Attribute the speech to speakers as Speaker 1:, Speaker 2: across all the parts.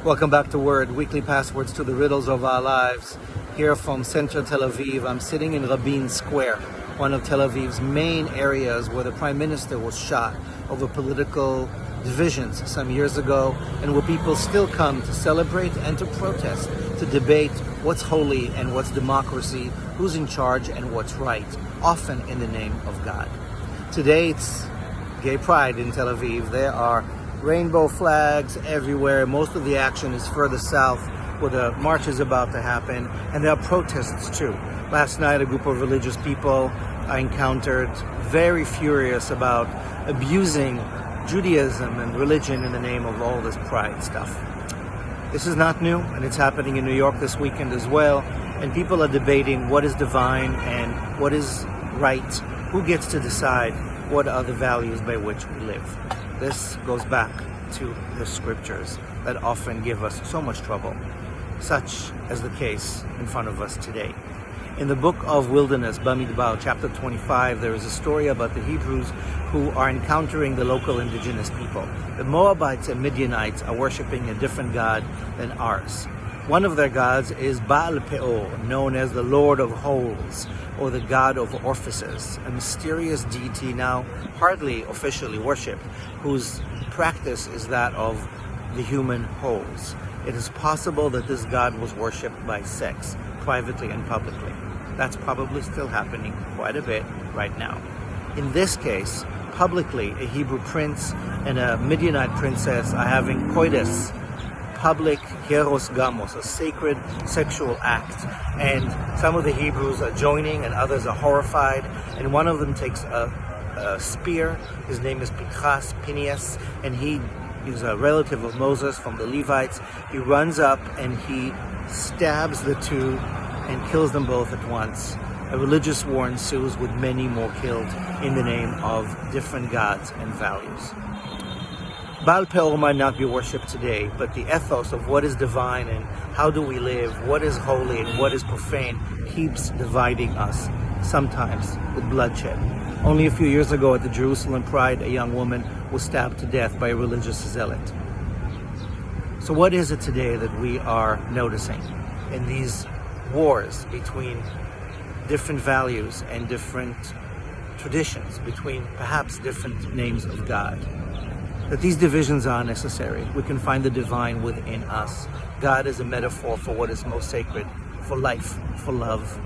Speaker 1: Welcome back to Word, weekly passwords to the riddles of our lives. Here from central Tel Aviv, I'm sitting in Rabin Square, one of Tel Aviv's main areas where the Prime Minister was shot over political divisions some years ago, and where people still come to celebrate and to protest, to debate what's holy and what's democracy, who's in charge and what's right, often in the name of God. Today it's Gay Pride in Tel Aviv. There are rainbow flags everywhere. Most of the action is further south where the march is about to happen, and there are protests too. Last night a group of religious people I encountered very furious about abusing Judaism and religion in the name of all this pride stuff. This is not new, and it's happening in New York this weekend as well, and people are debating what is divine and what is right. Who gets to decide what are the values by which we live? This goes back to the scriptures that often give us so much trouble, such as the case in front of us today. In the book of Wilderness, Bamidbar, chapter 25, there is a story about the Hebrews who are encountering the local indigenous people. The Moabites and Midianites are worshiping a different god than ours. One of their gods is Baal-Peor, known as the Lord of Holes, or the god of orifices, a mysterious deity now hardly officially worshipped, whose practice is that of the human holes. It is possible that this god was worshipped by sects, privately and publicly. That's probably still happening quite a bit right now. In this case, publicly, a Hebrew prince and a Midianite princess are having coitus, public hieros gamos, a sacred sexual act, and some of the Hebrews are joining and others are horrified, and one of them takes a spear. His name is Phineas, and he's a relative of Moses from the Levites. He runs up and he stabs the two and kills them both at once. A religious war ensues with many more killed in the name of different gods and values. Baal-Peor might not be worshipped today, but the ethos of what is divine and how do we live, what is holy and what is profane, keeps dividing us, sometimes with bloodshed. Only a few years ago at the Jerusalem Pride, a young woman was stabbed to death by a religious zealot. So what is it today that we are noticing in these wars between different values and different traditions, between perhaps different names of God? That these divisions are necessary. We can find the divine within us. God is a metaphor for what is most sacred, for life, for love.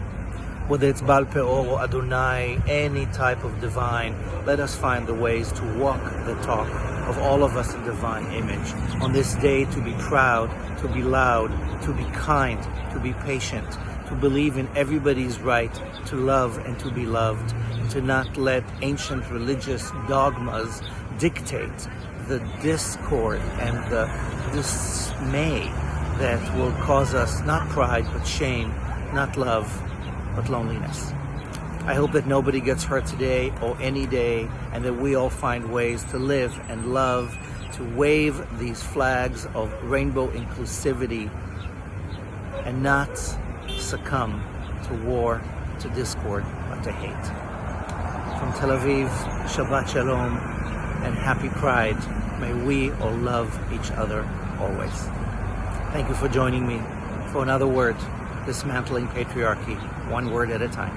Speaker 1: Whether it's Baal-Peor or Adonai, any type of divine, let us find the ways to walk the talk of all of us in divine image. On this day, to be proud, to be loud, to be kind, to be patient, to believe in everybody's right to love and to be loved, to not let ancient religious dogmas dictate the discord and the dismay that will cause us not pride but shame, not love but loneliness. I hope that nobody gets hurt today or any day, and that we all find ways to live and love, to wave these flags of rainbow inclusivity and not succumb to war, to discord, but to hate. From Tel Aviv, Shabbat Shalom and Happy Pride. May we all love each other always. Thank you for joining me for another word, dismantling patriarchy, one word at a time.